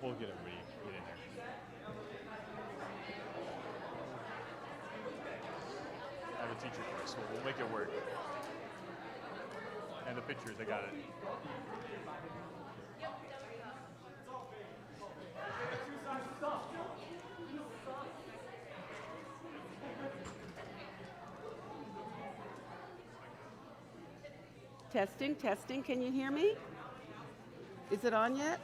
we'll get everybody get in there. I have a teacher first, so we'll make it work. And the pictures, I got it. Testing, testing. Can you hear me? Is it on yet?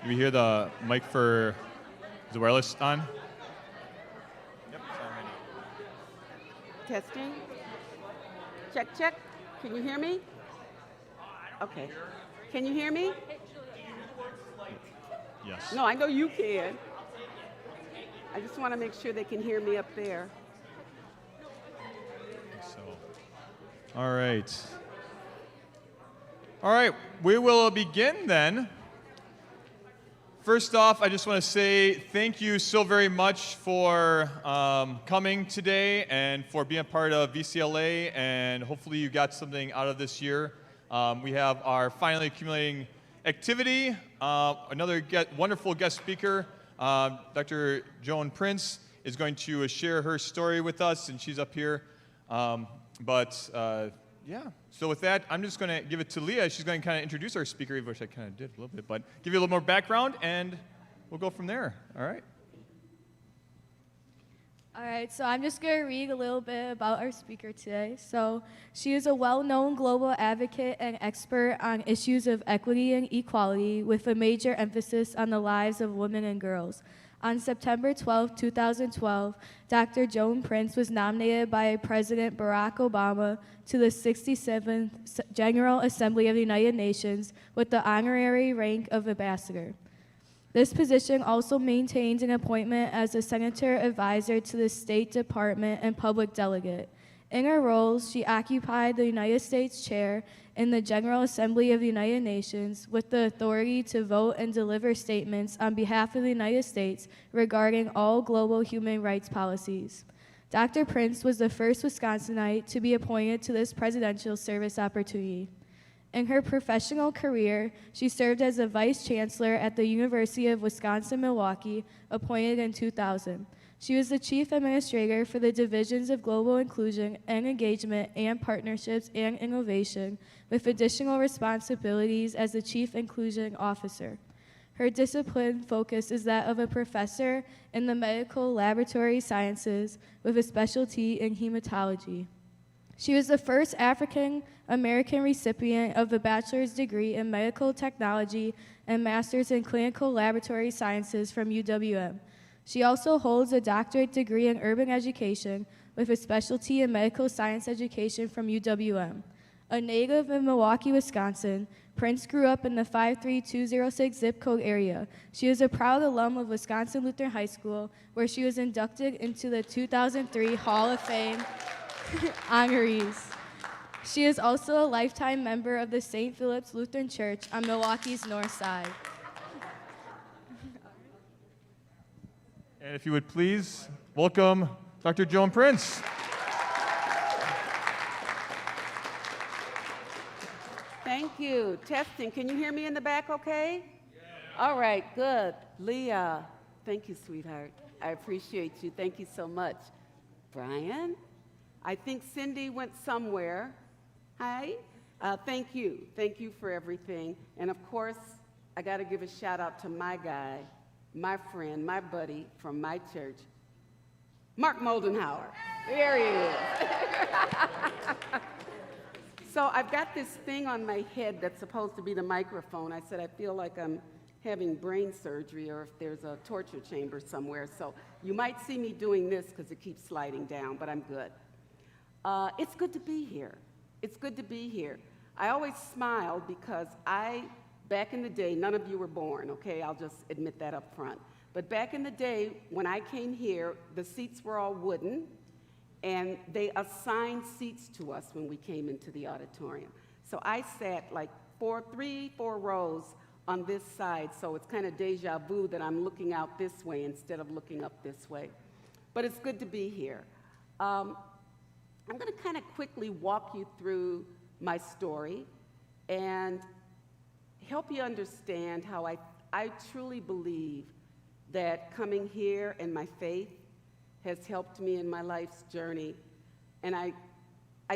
You hear the mic for the wireless on? Yep, it's on ready. Testing. Check, check. Can you hear me? Okay. Can you hear me? Yes. No, I know you can. I just want to make sure they can hear me up there. So, all right. All right, we will begin then. First off, I just want to say thank you so very much for coming today and for being a part of VCLA, and hopefully you got something out of this year. We have our finally accumulating activity, another wonderful guest speaker, Dr. Joan Prince, is going to share her story with us, and she's up here. Yeah, so with that, I'm just going to give it to Leah. She's going to kind of introduce our speaker, which I kind of did a little bit, but give you a little more background, and we'll go from there. All right? All right, so I'm just going to read a little bit about our speaker today. So she is a well-known global advocate and expert on issues of equity and equality with a major emphasis on the lives of women and girls. On September 12, 2012, Dr. Joan Prince was nominated by President Barack Obama to the 67th General Assembly of the United Nations with the honorary rank of ambassador. This position also maintains an appointment as a senator advisor to the State Department and public delegate. In her roles, she occupied the United States chair in the General Assembly of the United Nations with the authority to vote and deliver statements on behalf of the United States regarding all global human rights policies. Dr. Prince was the first Wisconsinite to be appointed to this presidential service opportunity. In her professional career, she served as a vice chancellor at the University of Wisconsin-Milwaukee, appointed in 2000. She was the chief administrator for the divisions of global inclusion and engagement and partnerships and innovation, with additional responsibilities as the chief inclusion officer. Her discipline focus is that of a professor in the medical laboratory sciences with a specialty in hematology. She was the first African American recipient of a bachelor's degree in medical technology and master's in clinical laboratory sciences from UWM. She also holds a doctorate degree in urban education with a specialty in medical science education from UWM. A native of Milwaukee, Wisconsin, Prince grew up in the 53206 zip code area. She is a proud alum of Wisconsin Lutheran High School, where she was inducted into the 2003 Hall of Fame honorees. She is also a lifetime member of the St. Philip's Lutheran Church on Milwaukee's North Side. And if you would please welcome Dr. Joan Prince. Thank you. Testing. Can you hear me in the back okay? Yeah. All right, good. Leah, thank you, sweetheart. I appreciate you. Thank you so much. Brian, I think Cindy went somewhere. Hi. Thank you. Thank you for everything. And of course, I got to give a shout out to my guy, my friend, my buddy from my church, Mark Moldenhauer. There he is. So I've got this thing on my head that's supposed to be the microphone. I said I feel like I'm having brain surgery or if there's a torture chamber somewhere. So you might see me doing this because it keeps sliding down, but I'm good. It's good to be here. It's good to be here. I always smile because back in the day, none of you were born, okay? I'll just admit that up front. But back in the day, when I came here, the seats were all wooden, and they assigned seats to us when we came into the auditorium. So I sat like 4 rows on this side, so it's kind of deja vu that I'm looking out this way instead of looking up this way. But it's good to be here. I'm going to kind of quickly walk you through my story, and help you understand how I truly believe that coming here and my faith has helped me in my life's journey. And I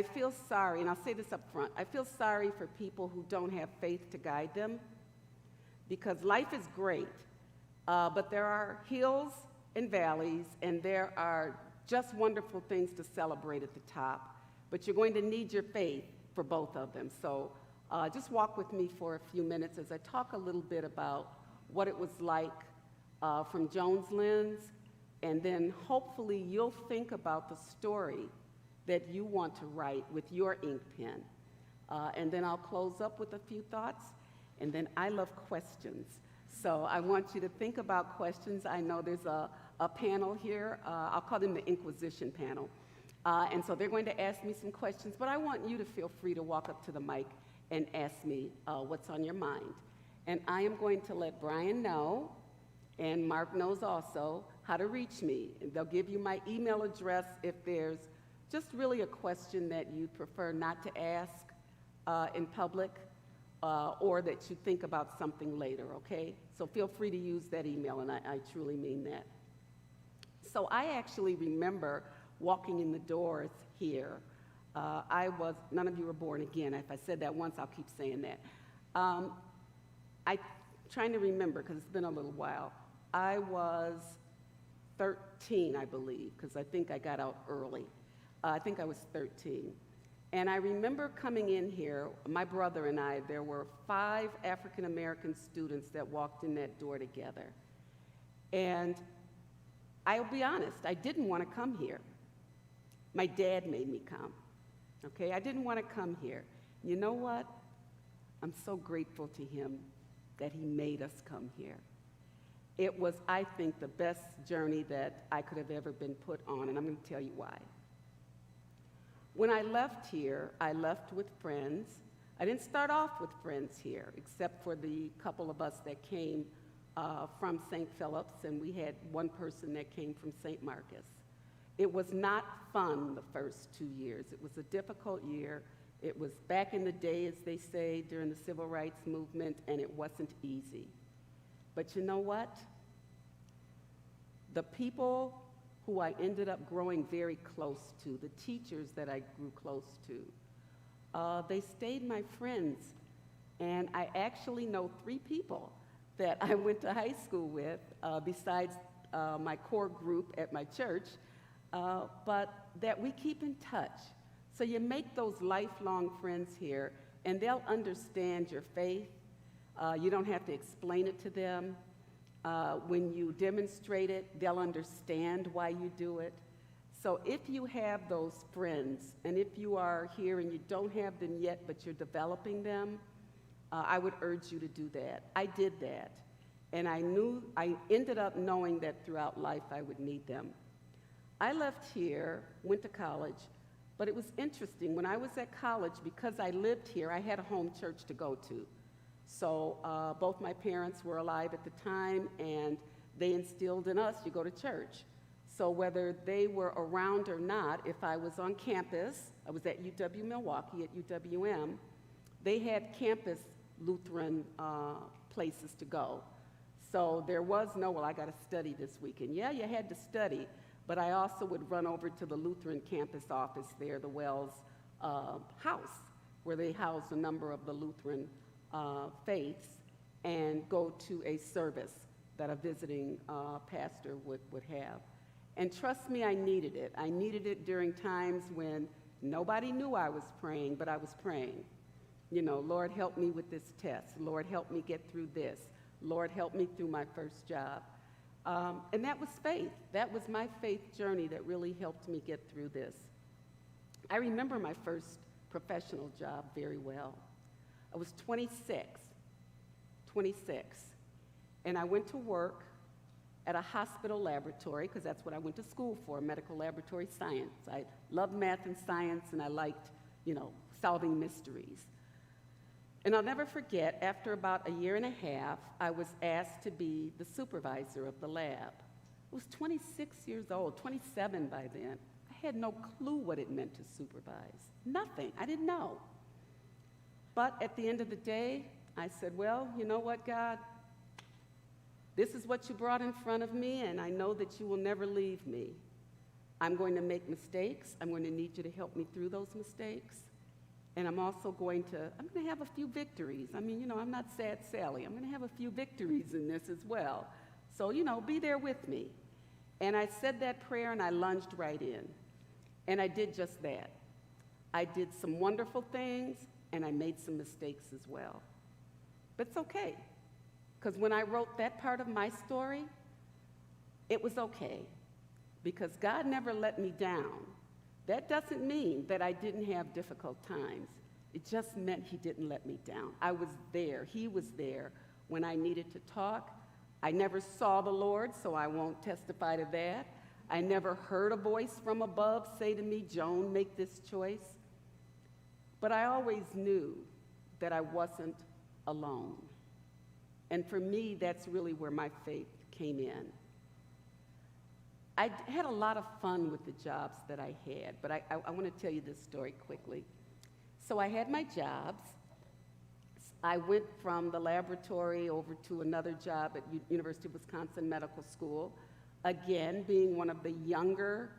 feel sorry, and I'll say this up front, I feel sorry for people who don't have faith to guide them, because life is great, but there are hills and valleys, and there are just wonderful things to celebrate at the top, but you're going to need your faith for both of them. So just walk with me for a few minutes as I talk a little bit about what it was like from Joan's lens, and then hopefully you'll think about the story that you want to write with your ink pen. And then I'll close up with a few thoughts, and then I love questions. So I want you to think about questions. I know there's a panel here. I'll call them the Inquisition panel. And so they're going to ask me some questions, but I want you to feel free to walk up to the mic and ask me what's on your mind. And I am going to let Brian know, and Mark knows also, how to reach me. And they'll give you my email address if there's just really a question that you prefer not to ask in public, or that you think about something later, okay? So feel free to use that email, and I truly mean that. So I actually remember walking in the doors here. None of you were born again. If I said that once, I'll keep saying that. I'm trying to remember, because it's been a little while. I was 13, I believe, because I think I got out early. I think I was 13. And I remember coming in here, my brother and I, there were 5 African-American students that walked in that door together. And I'll be honest, I didn't want to come here. My dad made me come, okay? I didn't want to come here. You know what? I'm so grateful to him that he made us come here. It was, I think, the best journey that I could have ever been put on, and I'm going to tell you why. When I left here, I left with friends. I didn't start off with friends here, except for the couple of us that came from St. Philip's, and we had one person that came from St. Marcus. It was not fun the first 2 years. It was a difficult year. It was back in the day, as they say, during the civil rights movement, and it wasn't easy. But you know what? The people who I ended up growing very close to, the teachers that I grew close to, they stayed my friends. And I actually know 3 people that I went to high school with, besides my core group at my church, but that we keep in touch. So you make those lifelong friends here, and they'll understand your faith. You don't have to explain it to them. When you demonstrate it, they'll understand why you do it. So if you have those friends, and if you are here and you don't have them yet, but you're developing them, I would urge you to do that. I did that. And I ended up knowing that throughout life I would need them. I left here, went to college, but it was interesting. When I was at college, because I lived here, I had a home church to go to. So both my parents were alive at the time, and they instilled in us, you go to church. So whether they were around or not, if I was on campus, I was at UW-Milwaukee, at UWM, they had campus Lutheran places to go. So there was no, well, I got to study this weekend. Yeah, you had to study, but I also would run over to the Lutheran campus office there, the Wells house, where they house a number of the Lutheran faiths, and go to a service that a visiting pastor would have. And trust me, I needed it. I needed it during times when nobody knew I was praying, but I was praying. You know, Lord, help me with this test. Lord, help me get through this. Lord, help me through my first job. And that was faith. That was my faith journey that really helped me get through this. I remember my first professional job very well. I was 26, and I went to work at a hospital laboratory, because that's what I went to school for, medical laboratory science. I loved math and science, and I liked, solving mysteries. And I'll never forget, after about a year and a half, I was asked to be the supervisor of the lab. I was 26 years old, 27 by then. I had no clue what it meant to supervise. Nothing. I didn't know. But at the end of the day, I said, well, you know what, God? This is what you brought in front of me, and I know that you will never leave me. I'm going to make mistakes. I'm going to need you to help me through those mistakes. And I'm also going to have a few victories. I mean, I'm not Sad Sally. I'm going to have a few victories in this as well. So, be there with me. And I said that prayer, and I lunged right in. And I did just that. I did some wonderful things, and I made some mistakes as well. But it's okay. Because when I wrote that part of my story, it was okay. Because God never let me down. That doesn't mean that I didn't have difficult times. It just meant he didn't let me down. I was there. He was there when I needed to talk. I never saw the Lord, so I won't testify to that. I never heard a voice from above say to me, Joan, make this choice. But I always knew that I wasn't alone. And for me, that's really where my faith came in. I had a lot of fun with the jobs that I had, but I want to tell you this story quickly. So I had my jobs. I went from the laboratory over to another job at University of Wisconsin Medical School, again, being one of the younger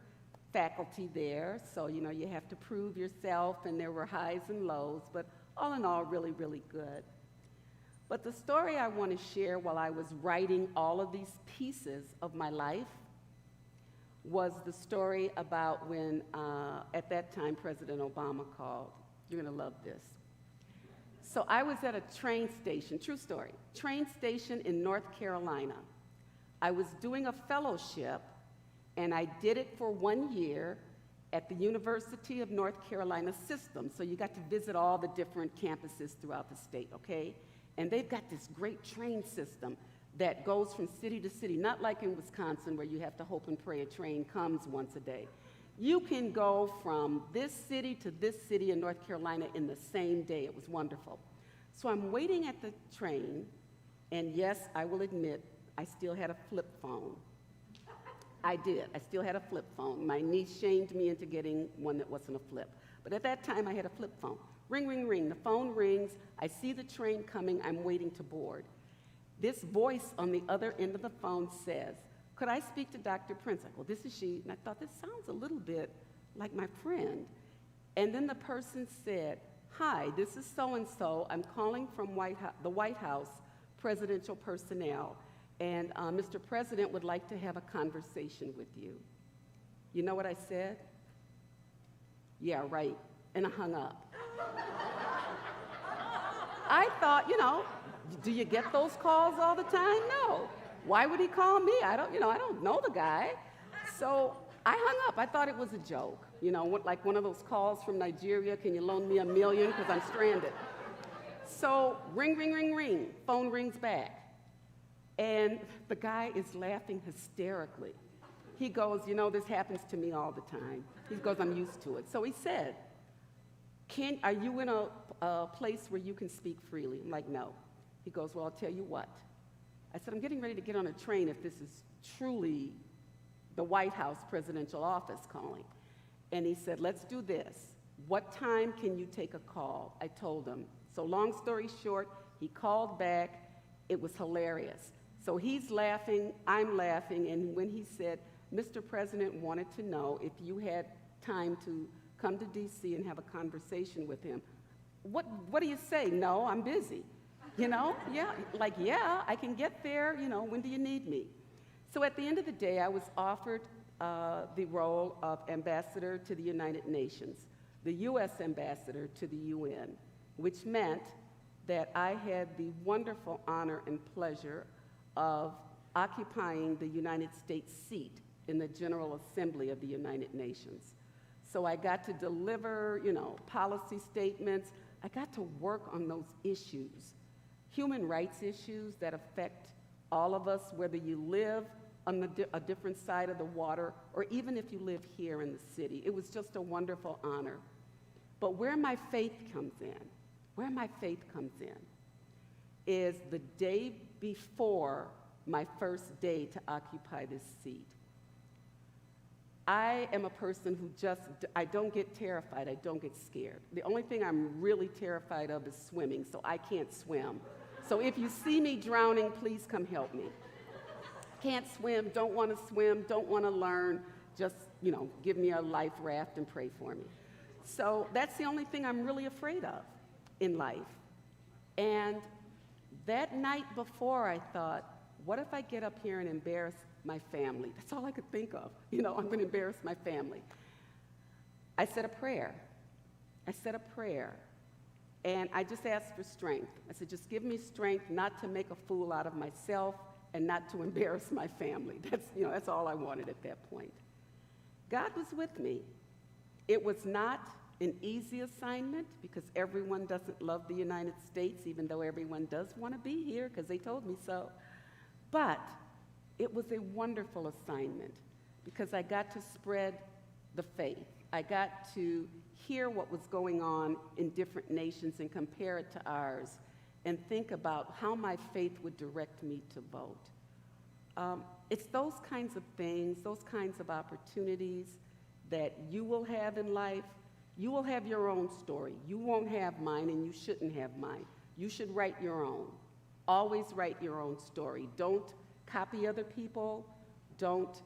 faculty there. So, you have to prove yourself, and there were highs and lows, but all in all, really, really good. But the story I want to share while I was writing all of these pieces of my life was the story about when, at that time, President Obama called. You're going to love this. So I was at a train station, true story, train station in North Carolina. I was doing a fellowship, and I did it for 1 year at the University of North Carolina system. So you got to visit all the different campuses throughout the state, okay? And they've got this great train system that goes from city to city, not like in Wisconsin where you have to hope and pray a train comes once a day. You can go from this city to this city in North Carolina in the same day. It was wonderful. So I'm waiting at the train, and yes, I will admit, I still had a flip phone. I did. I still had a flip phone. My niece shamed me into getting one that wasn't a flip. But at that time, I had a flip phone. Ring, ring, ring. The phone rings. I see the train coming. I'm waiting to board. This voice on the other end of the phone says, could I speak to Dr. Prince? I go, well, this is she. And I thought, this sounds a little bit like my friend. And then the person said, hi, this is so-and-so. I'm calling from the White House presidential personnel. And Mr. President would like to have a conversation with you. You know what I said? Yeah, right. And I hung up. I thought, do you get those calls all the time? No. Why would he call me? I don't know the guy. So I hung up. I thought it was a joke. Like one of those calls from Nigeria, can you loan me $1 million because I'm stranded? So ring, ring, ring, ring. Phone rings back. And the guy is laughing hysterically. He goes, this happens to me all the time. He goes, I'm used to it. So he said, are you in a place where you can speak freely? I'm like, no. He goes, well, I'll tell you what. I said, I'm getting ready to get on a train if this is truly the White House presidential office calling. And he said, let's do this. What time can you take a call? I told him. So long story short, he called back. It was hilarious. So he's laughing, I'm laughing, and when he said, Mr. President wanted to know if you had time to come to D.C. and have a conversation with him. What do you say? No, I'm busy. Yeah, I can get there, when do you need me? So at the end of the day, I was offered the role of ambassador to the United Nations, the U.S. ambassador to the UN, which meant that I had the wonderful honor and pleasure of occupying the United States seat in the General Assembly of the United Nations. So I got to deliver, policy statements. I got to work on those issues, human rights issues that affect all of us, whether you live on a different side of the water or even if you live here in the city. It was just a wonderful honor. But where my faith comes in, is the day before my first day to occupy this seat. I am a person who I don't get terrified, I don't get scared. The only thing I'm really terrified of is swimming, so I can't swim. So if you see me drowning, please come help me. Can't swim, don't want to swim, don't want to learn, just, give me a life raft and pray for me. So that's the only thing I'm really afraid of in life. And that night before, I thought, what if I get up here and embarrass my family? That's all I could think of. I'm going to embarrass my family. I said a prayer. And I just asked for strength. I said, just give me strength not to make a fool out of myself and not to embarrass my family. That's all I wanted at that point. God was with me. It was not an easy assignment because everyone doesn't love the United States, even though everyone does want to be here because they told me so. But it was a wonderful assignment because I got to spread the faith. I got to hear what was going on in different nations and compare it to ours and think about how my faith would direct me to vote. It's those kinds of things, those kinds of opportunities that you will have in life. You will have your own story. You won't have mine, and you shouldn't have mine. You should write your own. Always write your own story. Don't copy other people. Don't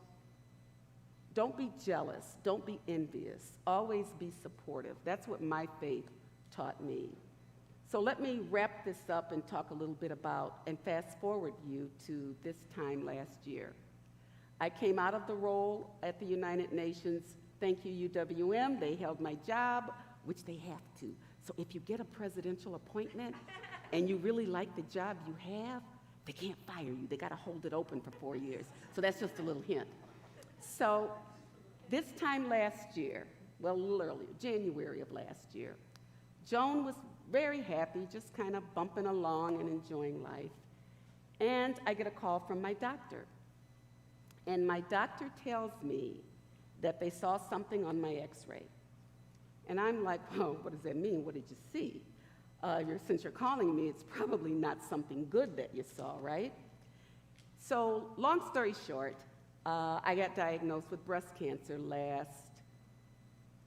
be jealous. Don't be envious. Always be supportive. That's what my faith taught me. So let me wrap this up and talk a little bit about, and fast forward you to this time last year. I came out of the role at the United Nations. Thank you, UWM. They held my job, which they have to. So if you get a presidential appointment and you really like the job you have, they can't fire you. They got to hold it open for 4 years. So that's just a little hint. So this time last year, well, a little earlier, January of last year, Joan was very happy, just kind of bumping along and enjoying life. And I get a call from my doctor. And my doctor tells me that they saw something on my x-ray. And I'm like, well, what does that mean? What did you see? Since you're calling me, it's probably not something good that you saw, right? So long story short, I got diagnosed with breast cancer last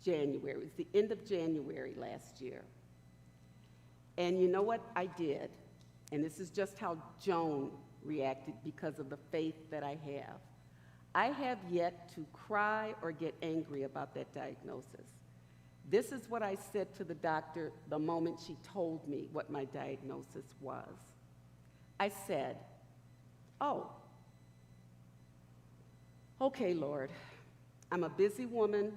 January. It was the end of January last year. And you know what I did? And this is just how Joan reacted because of the faith that I have. I have yet to cry or get angry about that diagnosis. This is what I said to the doctor the moment she told me what my diagnosis was. I said, oh, okay, Lord, I'm a busy woman.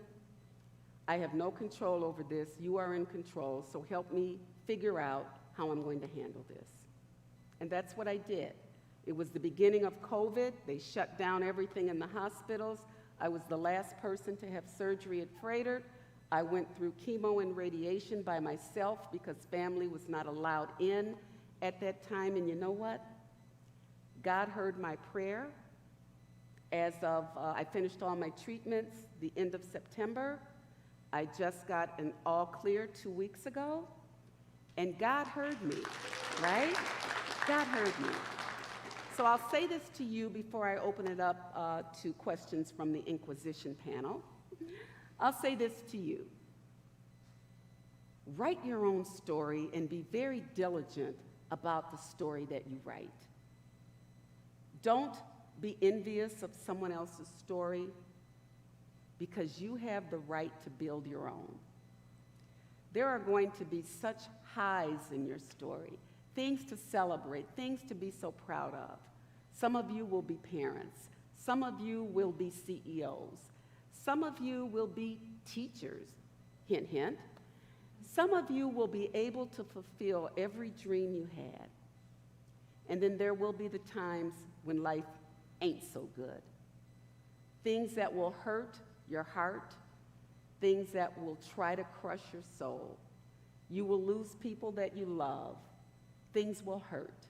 I have no control over this. You are in control, so help me figure out how I'm going to handle this. And that's what I did. It was the beginning of COVID. They shut down everything in the hospitals. I was the last person to have surgery at Frederick. I went through chemo and radiation by myself because family was not allowed in at that time. And you know what? God heard my prayer. As of, I finished all my treatments the end of September. I just got an all clear 2 weeks ago. And God heard me, right? God heard me. So I'll say this to you before I open it up to questions from the Inquisition panel. I'll say this to you. Write your own story and be very diligent about the story that you write. Don't be envious of someone else's story because you have the right to build your own. There are going to be such highs in your story, things to celebrate, things to be so proud of. Some of you will be parents. Some of you will be CEOs. Some of you will be teachers, hint, hint. Some of you will be able to fulfill every dream you had. And then there will be the times when life ain't so good. Things that will hurt your heart, things that will try to crush your soul. You will lose people that you love. Things will hurt.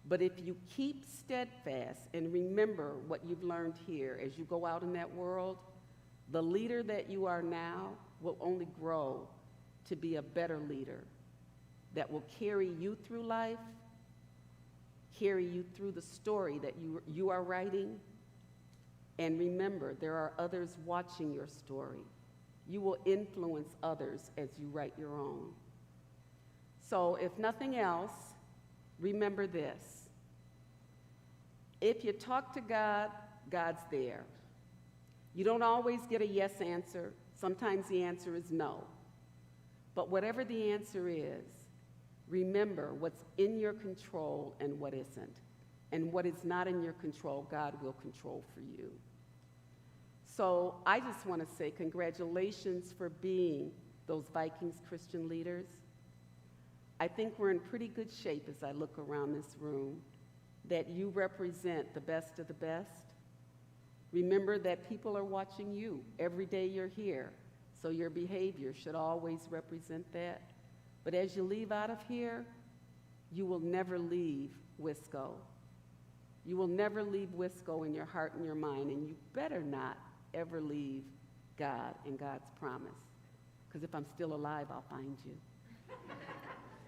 But if you keep steadfast and remember what you've learned here as you go out in that world, the leader that you are now will only grow to be a better leader that will carry you through life, carry you through the story that you are writing, And remember, there are others watching your story. You will influence others as you write your own. So if nothing else, remember this. If you talk to God, God's there. You don't always get a yes answer. Sometimes the answer is no. But whatever the answer is, remember what's in your control and what isn't. And what is not in your control, God will control for you. So I just want to say congratulations for being those Vikings Christian leaders. I think we're in pretty good shape as I look around this room, that you represent the best of the best. Remember that people are watching you every day you're here, so your behavior should always represent that. But as you leave out of here, you will never leave Wisco. You will never leave Wisco in your heart and your mind, and you better not ever leave God and God's promise. Because if I'm still alive, I'll find you.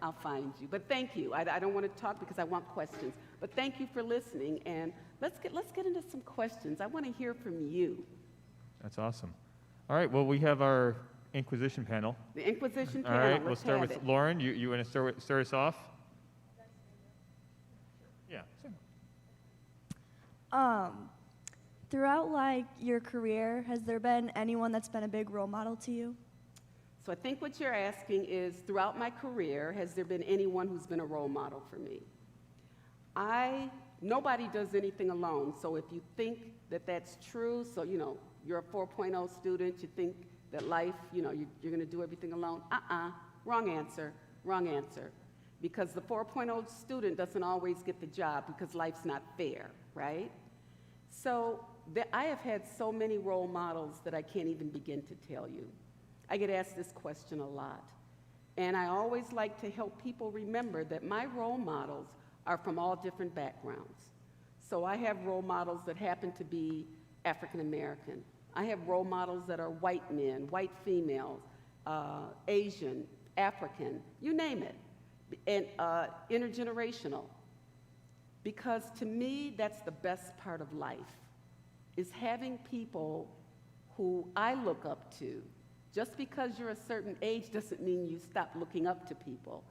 I'll find you. But thank you. I don't want to talk because I want questions. But thank you for listening, and let's get into some questions. I want to hear from you. That's awesome. All right, well, we have our Inquisition panel. The Inquisition All panel. right, we'll start with Lauren. You want to start us off? Yeah. Throughout like your career, has there been anyone that's been a big role model to you? So I think what you're asking is, throughout my career, has there been anyone who's been a role model for me? Nobody does anything alone. So if you think that that's true, so you're a 4.0 student, you think that life, you're going to do everything alone. Wrong answer. Wrong answer. Because the 4.0 student doesn't always get the job because life's not fair, right? So I have had so many role models that I can't even begin to tell you. I get asked this question a lot. And I always like to help people remember that my role models are from all different backgrounds. So I have role models that happen to be African American. I have role models that are white men, white females, Asian, African, you name it, and intergenerational. Because to me, that's the best part of life, is having people who I look up to. Just because you're a certain age doesn't mean you stop looking up to people.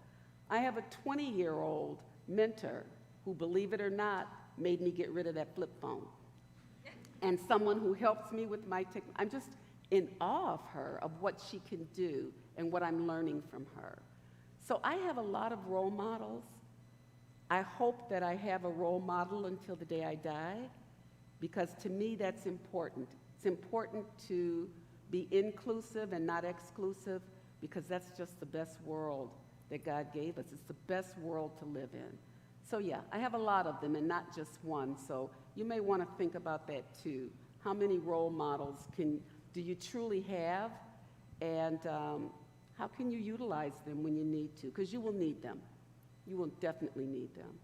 I have a 20-year-old mentor who, believe it or not, made me get rid of that flip phone. And someone who helps me with my I'm just in awe of her, of what she can do and what I'm learning from her. So I have a lot of role models. I hope that I have a role model until the day I die, because to me that's important. It's important to be inclusive and not exclusive, because that's just the best world that God gave us. It's the best world to live in. So yeah, I have a lot of them and not just one. So you may want to think about that too. How many role models do you truly have? And how can you utilize them when you need to? Because you will need them. You will definitely need them.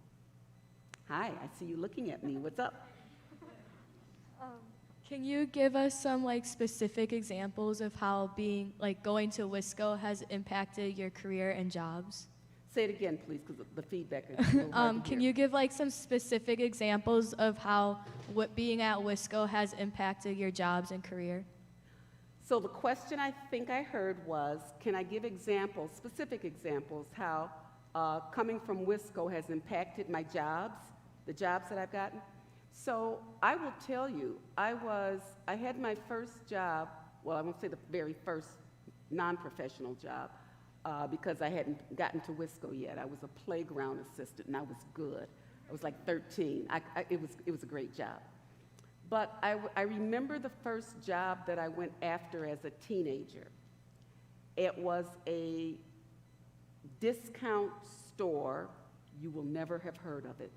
Hi, I see you looking at me. What's up? Can you give us some specific examples of how going to Wisco has impacted your career and jobs? Say it again, please, because the feedback is a little hard to Can hear. you give some specific examples of how being at Wisco has impacted your jobs and career? So the question I think I heard was, can I give examples, specific examples, how coming from Wisco has impacted my jobs, the jobs that I've gotten? So I will tell you, I had my first job, well, I won't say the very first non-professional job, because I hadn't gotten to Wisco yet. I was a playground assistant, and I was good. I was like 13. It was a great job. But I remember the first job that I went after as a teenager. It was a discount store. You will never have heard of it.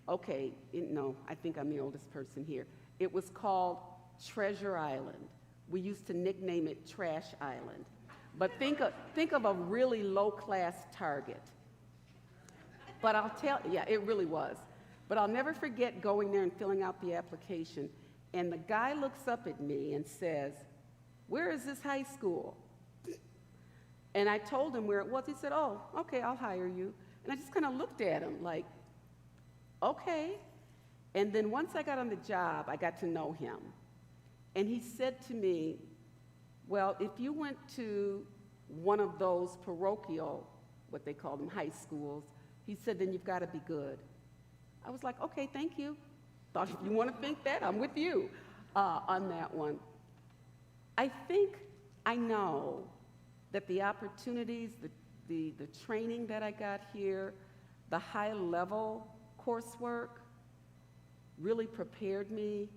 Okay, no, I think I'm the oldest person here. It was called Treasure Island. We used to nickname it Trash Island. But think of a really low-class Target. But yeah, it really was. But I'll never forget going there and filling out the application. And the guy looks up at me and says, "Where is this high school?" And I told him where it was. He said, "Oh, okay, I'll hire you." And I just kind of looked at him like, okay. And then once I got on the job, I got to know him. And he said to me, well, if you went to one of those parochial, what they call them, high schools, he said, then you've got to be good. I was like, okay, thank you. Thought if you want to think that, I'm with you on that one. I think I know that the opportunities, the training that I got here, the high-level coursework really prepared me.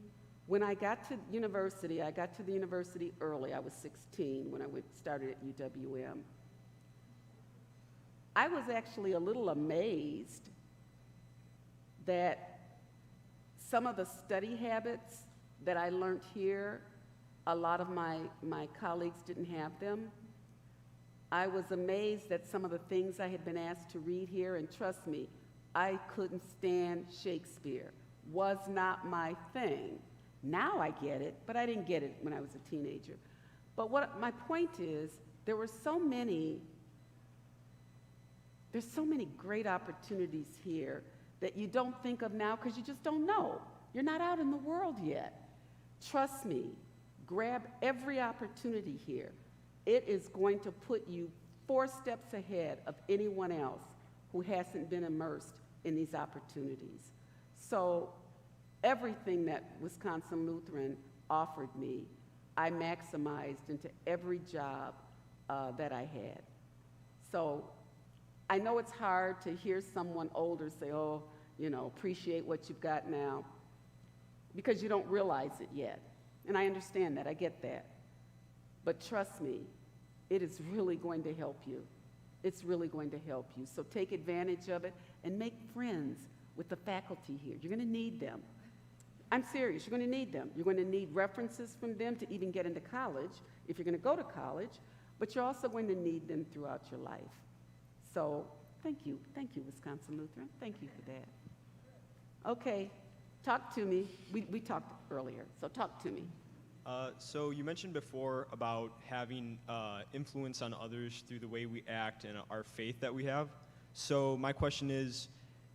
When I got to university, I got to the university early. I was 16 when I started at UWM. I was actually a little amazed that some of the study habits that I learned here, a lot of my colleagues didn't have them. I was amazed at some of the things I had been asked to read here, and trust me, I couldn't stand Shakespeare. Was not my thing. Now I get it, but I didn't get it when I was a teenager. But what my point is, there's so many great opportunities here that you don't think of now because you just don't know. You're not out in the world yet. Trust me, grab every opportunity here. It is going to put you 4 steps ahead of anyone else who hasn't been immersed in these opportunities. So everything that Wisconsin Lutheran offered me, I maximized into every job that I had. So I know it's hard to hear someone older say, oh, you know, appreciate what you've got now, because you don't realize it yet. And I understand that, I get that. But trust me, it is really going to help you. It's really going to help you. So take advantage of it and make friends with the faculty here. You're going to need them. I'm serious, you're going to need them. You're going to need references from them to even get into college, if you're going to go to college, but you're also going to need them throughout your life. So thank you, Wisconsin Lutheran. Thank you for that. Okay, talk to me. We talked earlier, so talk to me. So you mentioned before about having influence on others through the way we act and our faith that we have. So my question is,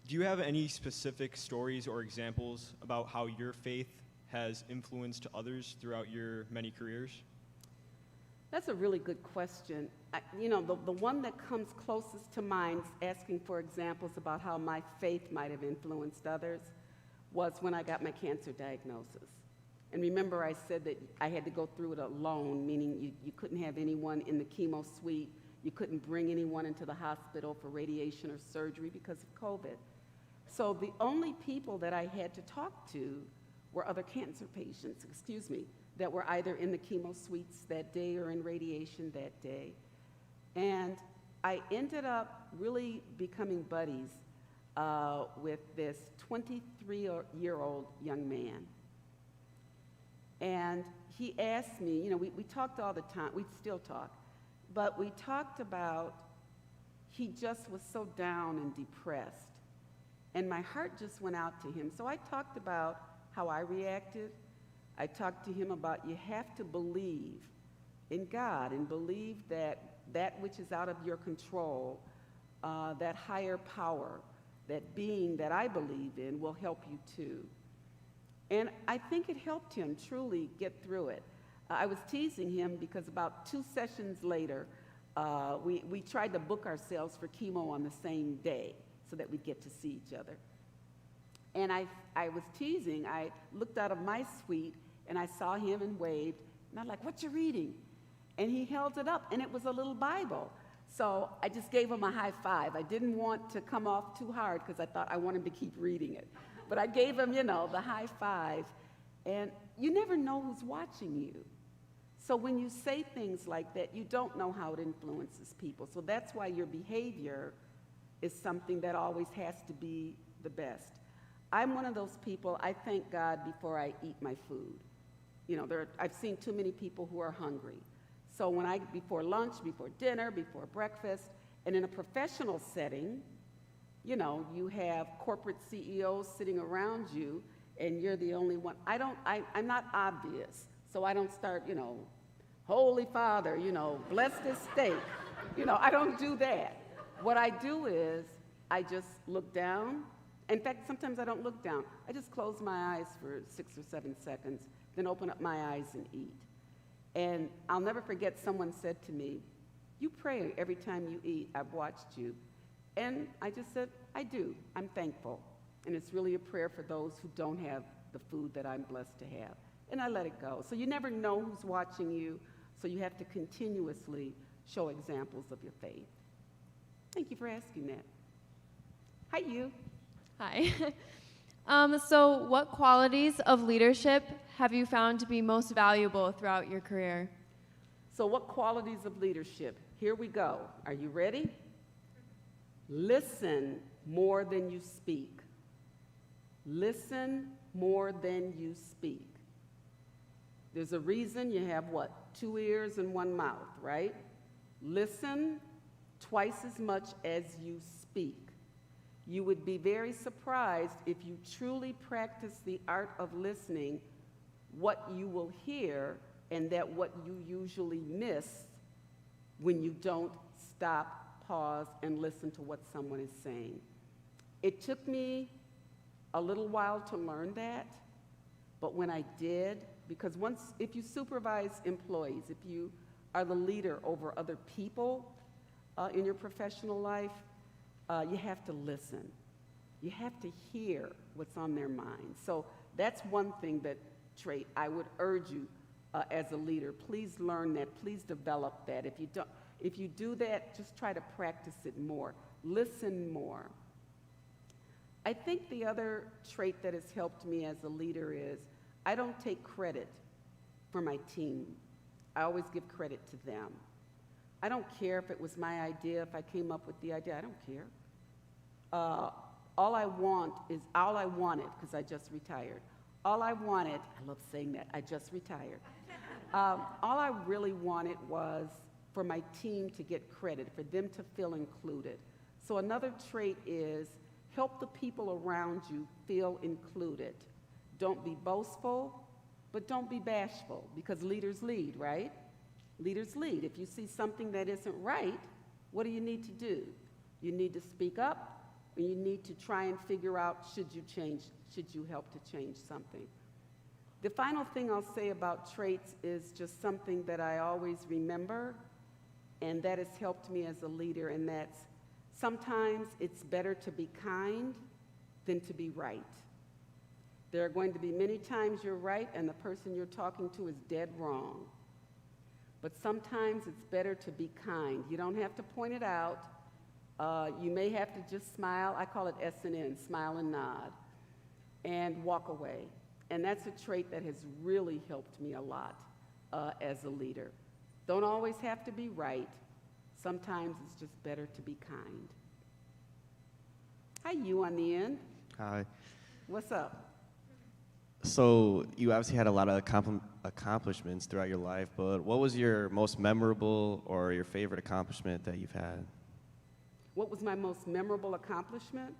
do you have any specific stories or examples about how your faith has influenced others throughout your many careers? That's a really good question. You know, the one that comes closest to mind, asking for examples about how my faith might have influenced others, was when I got my cancer diagnosis. And remember, I said that I had to go through it alone, meaning you couldn't have anyone in the chemo suite, you couldn't bring anyone into the hospital for radiation or surgery because of COVID. So the only people that I had to talk to were other cancer patients, that were either in the chemo suites that day or in radiation that day. And I ended up really becoming buddies with this 23-year-old young man. And he asked me, you know, we talked all the time, we still talk, but we talked about, he just was so down and depressed. And my heart just went out to him. So I talked about how I reacted. I talked to him about you have to believe in God and believe that that which is out of your control, that higher power, that being that I believe in will help you too. And I think it helped him truly get through it. I was teasing him because about 2 sessions later, we tried to book ourselves for chemo on the same day so that we'd get to see each other. And I was teasing. I looked out of my suite and I saw him and waved. And I'm like, what you reading? And he held it up, and it was a little Bible. So I just gave him a high five. I didn't want to come off too hard because I thought I wanted him to keep reading it. But I gave him, you know, the high five. And you never know who's watching you. So when you say things like that, you don't know how it influences people. So that's why your behavior is something that always has to be the best. I'm one of those people, I thank God before I eat my food. You know, I've seen too many people who are hungry. So before lunch, before dinner, before breakfast, and in a professional setting, you know, you have corporate CEOs sitting around you, and you're the only one. I'm not obvious, so I don't start, you know, Holy Father, you know, bless this steak. You know, I don't do that. What I do is I just look down. In fact, sometimes I don't look down. I just close my eyes for 6 or 7 seconds, then open up my eyes and eat. And I'll never forget someone said to me, "You pray every time you eat. I've watched you." And I just said, "I do. I'm thankful. And it's really a prayer for those who don't have the food that I'm blessed to have." And I let it go. So you never know who's watching you, so you have to continuously show examples of your faith. Thank you for asking that. Hi, you. Hi. So what qualities of leadership have you found to be most valuable throughout your career? So what qualities of leadership? Here we go. Are you ready? Listen more than you speak. Listen more than you speak. There's a reason you have what? 2 ears and 1 mouth, right? Listen twice as much as you speak. You would be very surprised if you truly practice the art of listening, what you will hear and that what you usually miss when you don't stop, pause, and listen to what someone is saying. It took me a little while to learn that, but when I did, because if you supervise employees, if you are the leader over other people in your professional life, you have to listen. You have to hear what's on their mind. So that's one thing, that trait I would urge you as a leader. Please learn that. Please develop that. If you do that, just try to practice it more. Listen more. I think the other trait that has helped me as a leader is I don't take credit for my team. I always give credit to them. I don't care if it was my idea, if I came up with the idea, I don't care. All I wanted, because I just retired. All I wanted, I love saying that, I just retired. All I really wanted was for my team to get credit, for them to feel included. So another trait is help the people around you feel included. Don't be boastful, but don't be bashful, because leaders lead, right? Leaders lead. If you see something that isn't right, what do you need to do? You need to speak up, and you need to try and figure out, should you help to change something? The final thing I'll say about traits is just something that I always remember, and that has helped me as a leader, and that's sometimes it's better to be kind than to be right. There are going to be many times you're right and the person you're talking to is dead wrong. But sometimes it's better to be kind. You don't have to point it out. You may have to just smile. I call it S&N, smile and nod, and walk away. And that's a trait that has really helped me a lot as a leader. Don't always have to be right. Sometimes it's just better to be kind. Hi, you on the end. Hi. What's up? So you obviously had a lot of accomplishments throughout your life, but what was your most memorable or your favorite accomplishment that you've had? What was my most memorable accomplishment?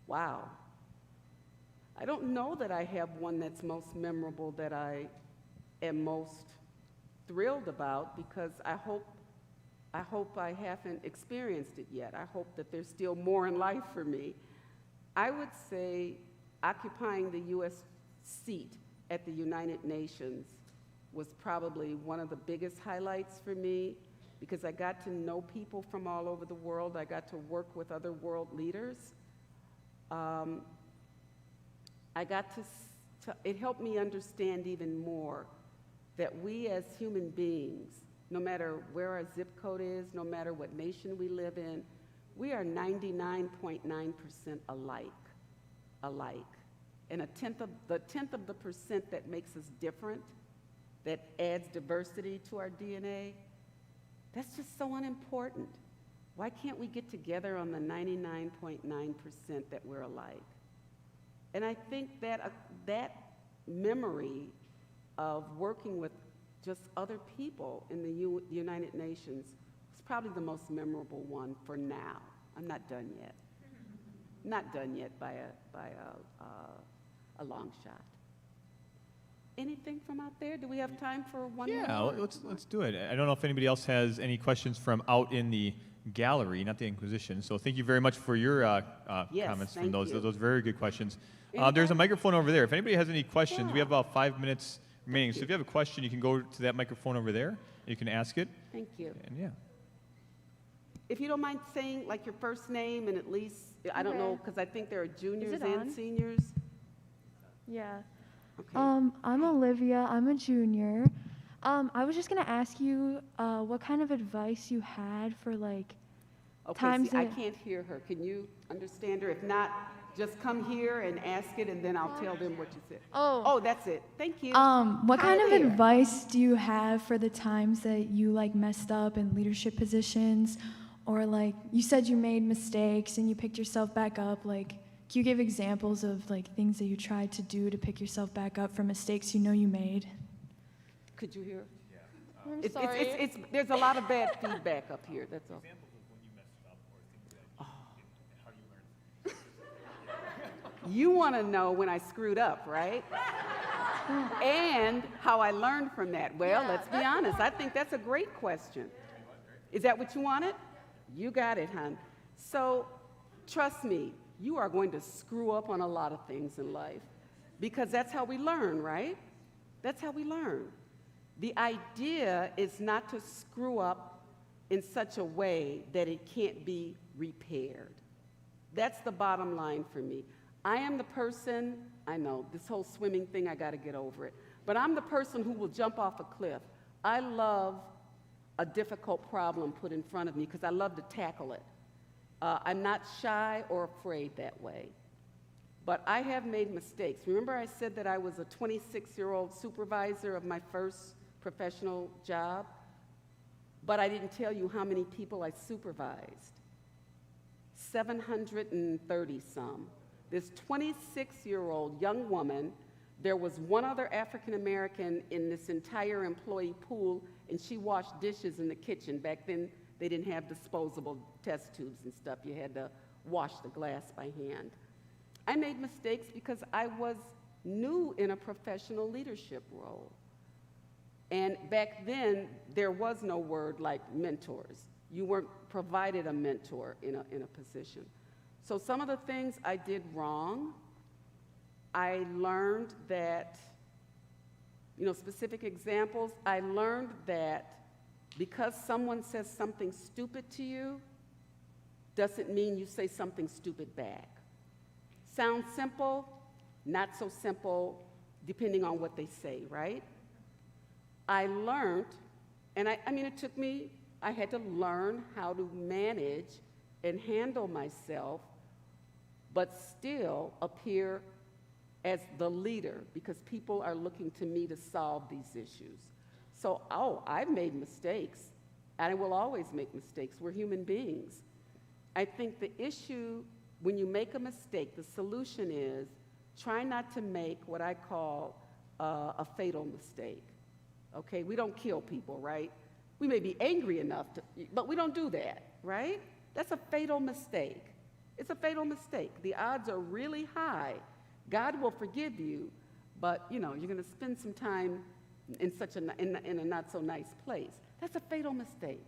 Wow. I don't know that I have one that's most memorable that I am most thrilled about, because I hope I haven't experienced it yet. I hope that there's still more in life for me. I would say occupying the U.S. seat at the United Nations was probably one of the biggest highlights for me, because I got to know people from all over the world. I got to work with other world leaders. It helped me understand even more that we as human beings, no matter where our zip code is, no matter what nation we live in, we are 99.9% alike. And the tenth of the percent that makes us different, that adds diversity to our DNA, that's just so unimportant. Why can't we get together on the 99.9% that we're alike? And I think that that memory of working with just other people in the United Nations is probably the most memorable one for now. I'm not done yet. Not done yet by a long shot. Anything from out there? Do we have time for one more? Yeah, let's do it. I don't know if anybody else has any questions from out in the gallery, not the Inquisition. So thank you very much for your Yes, comments from thank those. you. Those very good questions. Anybody? There's a microphone over there. If anybody has any questions, we have about 5 minutes remaining. So if you have a question, you can go to that microphone over there. You can ask it. Thank you. And yeah. If you don't mind saying like your first name and at least, I don't know, because I think there are juniors it and on? seniors. Yeah. Okay. I'm Olivia. I'm a junior. I was just gonna ask you what kind of advice you had for like Okay, times see, I that- can't hear her. Can you understand her? If not, just come here and ask it, and then I'll tell them what you said. Oh, that's it. Thank you. what Hi kind of there. advice do you have for the times that you like messed up in leadership positions, or like you said you made mistakes and you picked yourself back up? Like, can you give examples of like things that you tried to do to pick yourself back up from mistakes you know you made? Could you hear? I'm It's, sorry. there's a lot of bad feedback up here, that's all. You want to know when I screwed up, right? And how I learned from that. Well, let's be honest. I think that's a great question. Is that what you wanted? You got it, hon. So, trust me, you are going to screw up on a lot of things in life because that's how we learn, right? That's how we learn. The idea is not to screw up in such a way that it can't be repaired. That's the bottom line for me. I am the person, I know, this whole swimming thing, I got to get over it, but I'm the person who will jump off a cliff. I love a difficult problem put in front of me because I love to tackle it. I'm not shy or afraid that way. But I have made mistakes. Remember I said that I was a 26-year-old supervisor of my first professional job? But I didn't tell you how many people I supervised. 730 some. This 26-year-old young woman, there was one other African American in this entire employee pool, and she washed dishes in the kitchen. Back then, they didn't have disposable test tubes and stuff. You had to wash the glass by hand. I made mistakes because I was new in a professional leadership role. And back then, there was no word like mentors. You weren't provided a mentor in a position. So some of the things I did wrong, I learned that, specific examples, I learned that because someone says something stupid to you, doesn't mean you say something stupid back. Sounds simple, not so simple, depending on what they say, right? I learned, and it took me, I had to learn how to manage and handle myself, but still appear as the leader because people are looking to me to solve these issues. So, I've made mistakes, and I will always make mistakes. We're human beings. I think the issue, when you make a mistake, the solution is try not to make what I call a fatal mistake. Okay, we don't kill people, right? We may be angry enough, but we don't do that, right? That's a fatal mistake. It's a fatal mistake. The odds are really high. God will forgive you, but you're going to spend some time in a not so nice place. That's a fatal mistake.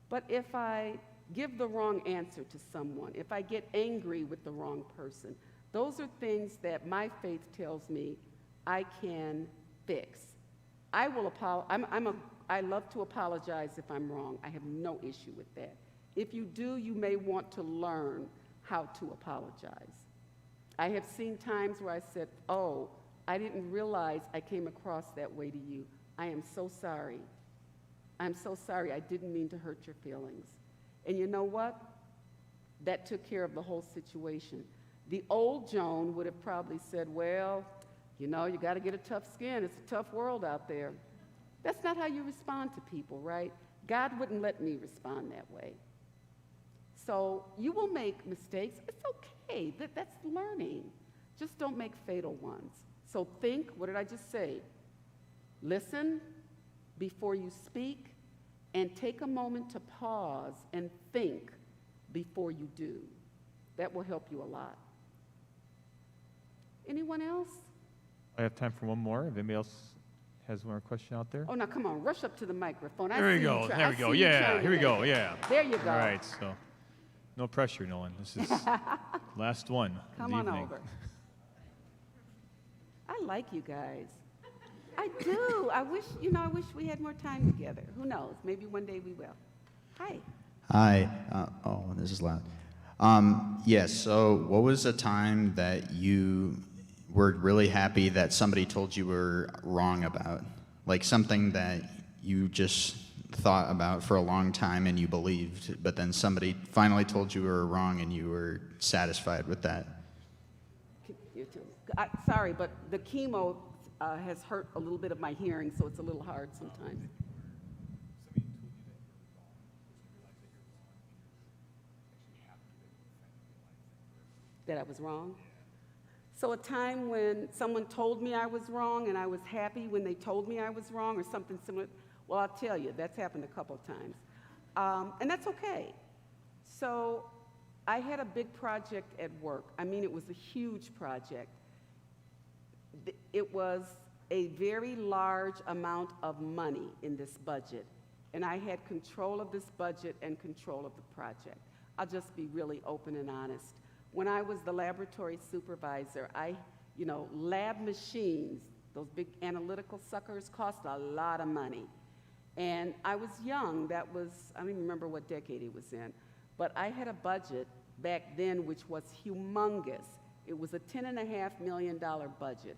But if I give the wrong answer to someone, if I get angry with the wrong person, those are things that my faith tells me I can fix. I love to apologize if I'm wrong. I have no issue with that. If you do, you may want to learn how to apologize. I have seen times where I said, I didn't realize I came across that way to you. I am so sorry. I'm so sorry. I didn't mean to hurt your feelings. And you know what? That took care of the whole situation. The old Joan would have probably said, well, you got to get a tough skin. It's a tough world out there. That's not how you respond to people, right? God wouldn't let me respond that way. So you will make mistakes. It's okay. That's learning. Just don't make fatal ones. So think, what did I just say? Listen before you speak, and take a moment to pause and think before you do. That will help you a lot. Anyone else? I have time for one more. If anybody else has one more question out there. Oh, now come on, rush up to the microphone. There we go. There we go. Yeah, here we go. Yeah. There you go. All right. So, no pressure, Nolan. This is last one. Come of on the evening. over. I like you guys. I do. I wish we had more time together. Who knows? Maybe one day we will. Hi. Hi. Oh, this is loud. Yes, so what was a time that you were really happy that somebody told you were wrong about? Like something that you just thought about for a long time and you believed, but then somebody finally told you were wrong and you were satisfied with that? You too. Sorry, but the chemo has hurt a little bit of my hearing, so it's a little hard sometimes. That I was wrong? So a time when someone told me I was wrong and I was happy when they told me I was wrong or something similar, well, I'll tell you, that's happened a couple of times. And that's okay. So I had a big project at work. I mean, it was a huge project. It was a very large amount of money in this budget, and I had control of this budget and control of the project. I'll just be really open and honest. When I was the laboratory supervisor, lab machines, those big analytical suckers, cost a lot of money. And I was young. I don't even remember what decade it was in, but I had a budget back then which was humongous. It was a $10.5 million budget.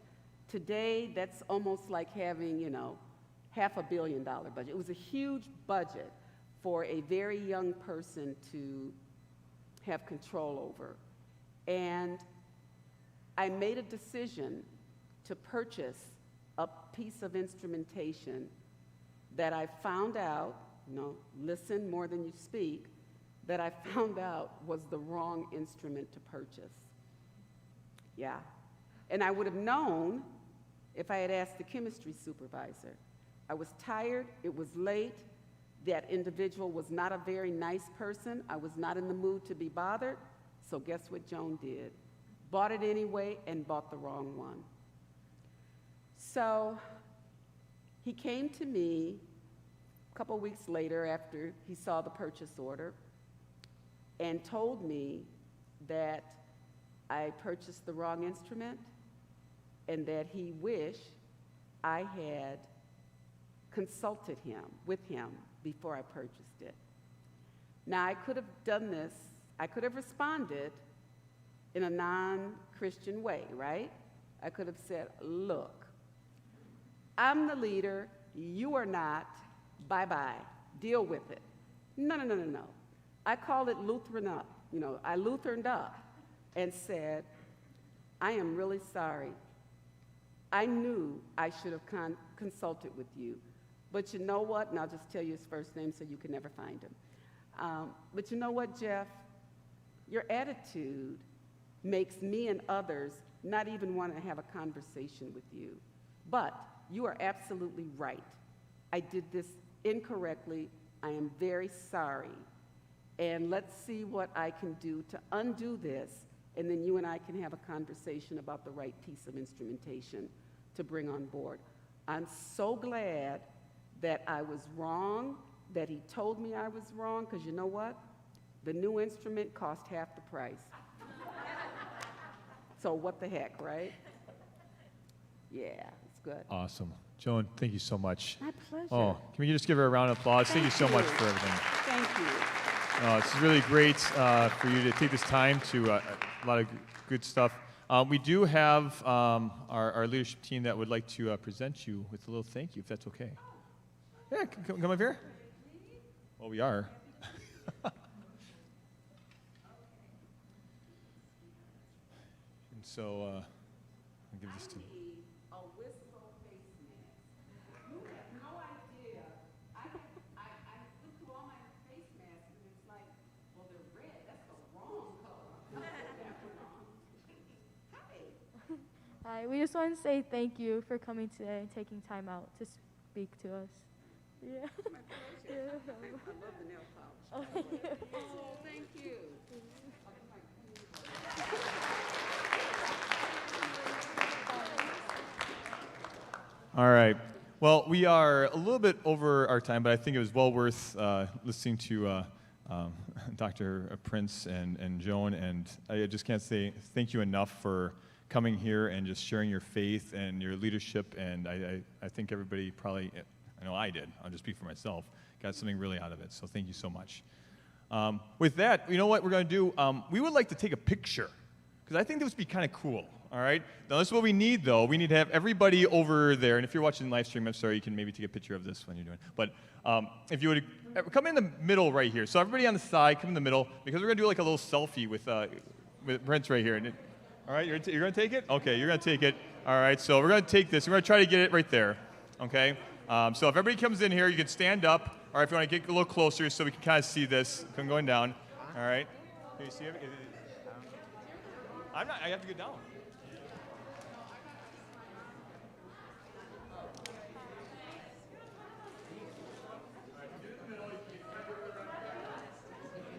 Today, that's almost like having, $500 million budget. It was a huge budget for a very young person to have control over. And I made a decision to purchase a piece of instrumentation that I found out, listen more than you speak, that I found out was the wrong instrument to purchase. Yeah. And I would have known if I had asked the chemistry supervisor. I was tired, it was late, that individual was not a very nice person, I was not in the mood to be bothered, so guess what Joan did? Bought it anyway and bought the wrong one. So he came to me a couple weeks later after he saw the purchase order and told me that I purchased the wrong instrument and that he wished I had consulted with him before I purchased it. Now, I could have done this, I could have responded in a non-Christian way, right? I could have said, look, I'm the leader, you are not, bye-bye, deal with it. No. I call it Lutheran up. I Lutheraned up and said, I am really sorry. I knew I should have consulted with you. But you know what? And I'll just tell you his first name so you can never find him. But you know what, Jeff? Your attitude makes me and others not even want to have a conversation with you. But you are absolutely right. I did this incorrectly. I am very sorry. And let's see what I can do to undo this, and then you and I can have a conversation about the right piece of instrumentation to bring on board. I'm so glad that I was wrong, that he told me I was wrong, because you know what? The new instrument cost half the price. So what the heck, right? Yeah, it's good. Awesome. Joan, thank you so much. My pleasure. Oh, can we just give her a round of applause? Thank you so much for everything. Thank you. This is really great for you to take this time to a lot of good stuff. We do have our leadership team that would like to present you with a little thank you, if that's okay. Yeah, come over here. Well, we are. And so I'll give this to you. A whistle face mask. You have no idea. I looked through all my face masks and it's like, well, they're red. That's the wrong color. That one on. Hi. Hi, we just want to say thank you for coming today and taking time out to speak to us. Yeah. My pleasure. I love the nail polish. Oh, thank you. All right. Well, we are a little bit over our time, but I think it was well worth listening to Dr. Prince and Joan, and I just can't say thank you enough for coming here and just sharing your faith and your leadership. And I think everybody probably, I know I did, I'll just speak for myself, got something really out of it. So thank you so much. With that, you know what we're going to do? We would like to take a picture, because I think this would be kind of cool. All right? Now, this is what we need, though. We need to have everybody over there. And if you're watching the live stream, I'm sorry, you can maybe take a picture of this when you're doing it. But if you would come in the middle right here. So everybody on the side, come in the middle, because we're going to do like a little selfie with Prince right here. All right? You're going to take it? Okay, you're going to take it. All right, so we're going to take this. We're going to try to get it right there. Okay? So if everybody comes in here, you can stand up. Or if you want to get a little closer so we can kind of see this. Come going down. All right? Can you see it? I have to get down.